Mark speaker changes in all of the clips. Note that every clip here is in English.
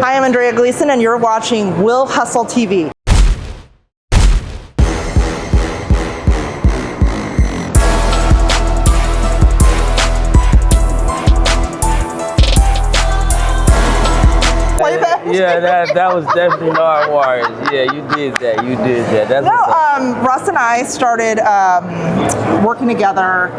Speaker 1: Hi, I'm Andreea Gleeson, and you're watching Will Hustle TV.
Speaker 2: Yeah, that was definitely Hard Warriors. Yeah, you did that. That's
Speaker 1: Russ and I started working together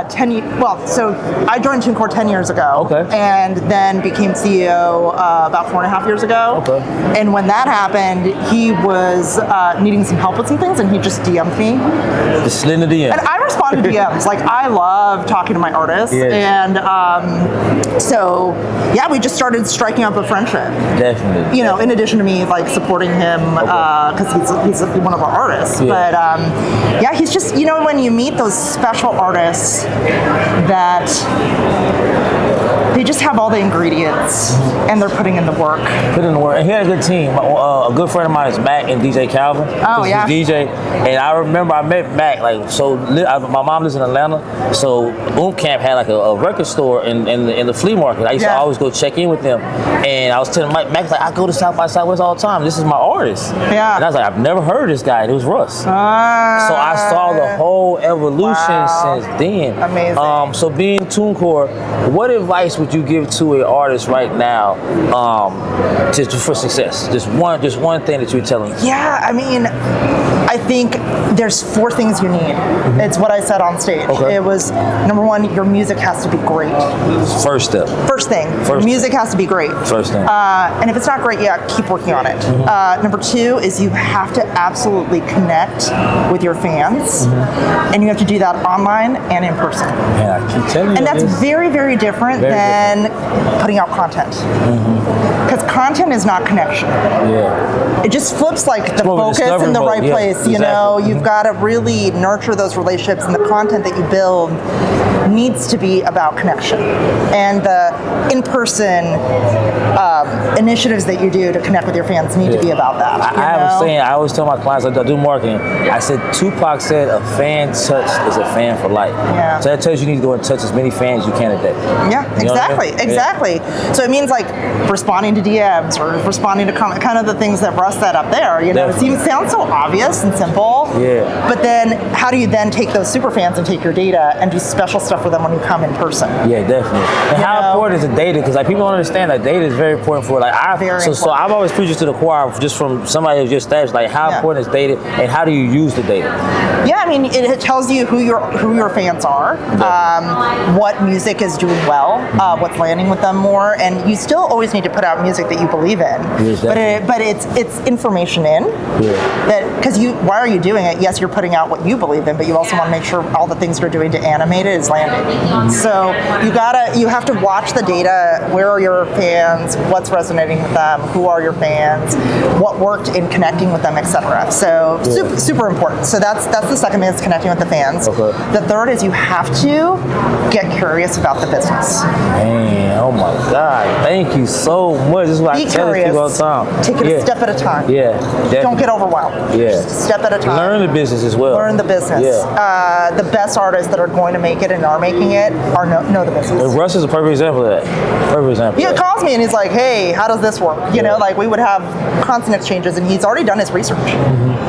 Speaker 1: 10 years. Well, so I joined TuneCore 10 years ago.
Speaker 2: Okay.
Speaker 1: And then became CEO about 4.5 years ago.
Speaker 2: Okay.
Speaker 1: And when that happened, he was needing some help with some things, and he just DM'd me.
Speaker 2: Just slid in the DM.
Speaker 1: And I responded to DMs. Like, I love talking to my artists.
Speaker 2: Yes.
Speaker 1: And so, yeah, we just started striking up a friendship.
Speaker 2: Definitely.
Speaker 1: You know, in addition to me, like, supporting him because he's one of our artists.
Speaker 2: Yeah.
Speaker 1: But yeah, he's just, you know, when you meet those special artists that they just have all the ingredients and they're putting in the work.
Speaker 2: Put in the work. And he had a good team. A good friend of mine is Mac and DJ Calvin.
Speaker 1: Oh, yeah.
Speaker 2: He's DJ. And I remember I met Mac, like, so my mom lives in Atlanta, so Camp had like a record store in the flea market. I used to always go check in with them. And I was telling Mac's like, I go to South by Southwest all the time. This is my artist.
Speaker 1: Yeah.
Speaker 2: And I was like, I've never heard of this guy. And it was Russ. So I saw the whole evolution since then.
Speaker 1: Amazing.
Speaker 2: So being TuneCore, what advice would you give to an artist right now for success? Just one thing that you would tell them.
Speaker 1: Yeah, I mean, I think there's 4 things you need. It's what I said on stage.
Speaker 2: Okay.
Speaker 1: It was, number 1, your music has to be great.
Speaker 2: First step.
Speaker 1: First thing. Music has to be great.
Speaker 2: First thing.
Speaker 1: And if it's not great yet, keep working on it. Number 2 is you have to absolutely connect with your fans. And you have to do that online and in person.
Speaker 2: Yeah, I keep telling you.
Speaker 1: And that's very, very different than putting out content. Because content is not connection.
Speaker 2: Yeah.
Speaker 1: It just flips like the focus in the right place. You know, you've got to really nurture those relationships, and the content that you build needs to be about connection. And the in-person initiatives that you do to connect with your fans need to be about that.
Speaker 2: I have a saying, I always tell my clients, I do marketing, I said, Tupac said, a fan touched is a fan for life.
Speaker 1: Yeah.
Speaker 2: So that tells you need to go and touch as many fans you can a day.
Speaker 1: Yeah,
Speaker 2: you
Speaker 1: exactly,
Speaker 2: I mean?
Speaker 1: exactly. So it means like responding to DMs or responding to comment, kind of the things that Russ said up there. You know,
Speaker 2: Definitely.
Speaker 1: It sounds so obvious and simple.
Speaker 2: Yeah.
Speaker 1: But then how do you then take those super fans and take your data and do special stuff with them when you come in person?
Speaker 2: Yeah, definitely. And how important is the data? Because like people don't understand that data is very important for so I've always preached it to the choir just from somebody who's just established, like how important is data and how do you use the data?
Speaker 1: Yeah, I mean, it tells you who your fans are, what music is doing well, what's landing with them more, and you still always need to put out music that you believe in.
Speaker 2: Yes,
Speaker 1: but it's information in that, because why are you doing it? Yes, you're putting out what you believe in, but you also want to make sure all the things you're doing to animate it is landing. So you have to watch the data. Where are your fans? What's resonating with them? Who are your fans? What worked in connecting with them, etc. So super important. So that's the second thing, is connecting with the fans.
Speaker 2: Okay.
Speaker 1: The third is you have to get curious about the business.
Speaker 2: Man, oh my God. Thank you so much. This is what I tell people all the time.
Speaker 1: Take it a step at a time.
Speaker 2: Yeah. Definitely.
Speaker 1: Don't get overwhelmed.
Speaker 2: Yeah.
Speaker 1: Just a step at a time.
Speaker 2: Learn the business as well.
Speaker 1: Learn the business.
Speaker 2: Yeah.
Speaker 1: The best artists that are going to make it and are making it are know the business.
Speaker 2: And Russ is a perfect example of that. Perfect example.
Speaker 1: He calls me and he's like, hey, how does this work? You know, like we would have constant exchanges, and he's already done his research.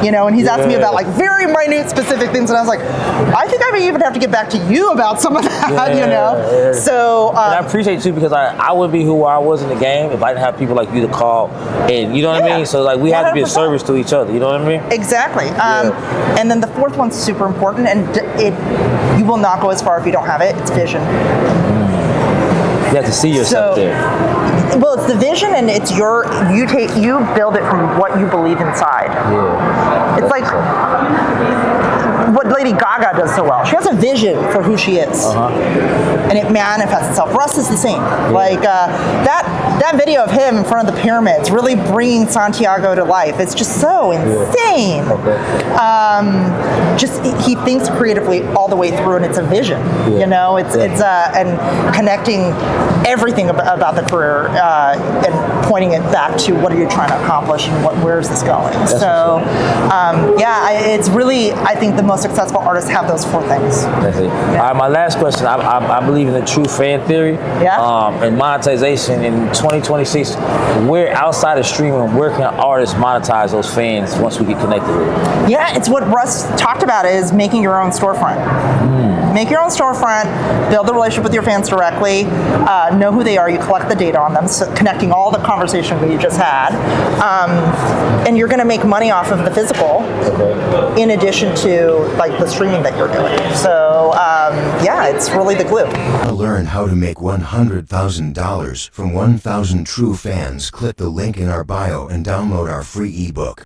Speaker 1: You know, and he's asking me about like very minute specific things, and I was like, I think I may even have to get back to you about some of that, you know?
Speaker 2: Yeah.
Speaker 1: So
Speaker 2: and I appreciate you too, because I wouldn't be who I was in the game if I didn't have people like you to call, and you know what I mean? So like we have to be a service to each other, you know what I mean?
Speaker 1: Exactly. And then the fourth one's super important, and you will not go as far if you don't have it. It's vision.
Speaker 2: You have to see yourself there.
Speaker 1: Well, it's the vision, and it's you build it from what you believe inside.
Speaker 2: Yeah.
Speaker 1: It's like what Lady Gaga does so well. She has a vision for who she is, and it manifests itself. Russ is the same. Like that video of him in front of the pyramids, really bringing Santiago to life. It's just so insane. Just he thinks creatively all the way through, and it's a vision. You know, it's and connecting everything about the career and pointing it back to what are you trying to accomplish and where is this going. So it's really, I think the most successful artists have those 4 things.
Speaker 2: That's it. All right, my last question. I believe in the true fan theory and monetization in 2026. Where outside of streaming, where can artists monetize those fans once we get connected with it?
Speaker 1: Yeah, it's what Russ talked about, is making your own storefront. Make your own storefront, build the relationship with your fans directly, know who they are, you collect the data on them, so connecting all the conversation we just had, and you're going to make money off of the physical in addition to like the streaming that you're doing. So it's really the glue.
Speaker 3: To learn how to make $100,000 from 1,000 true fans, click the link in our bio and download our free ebook.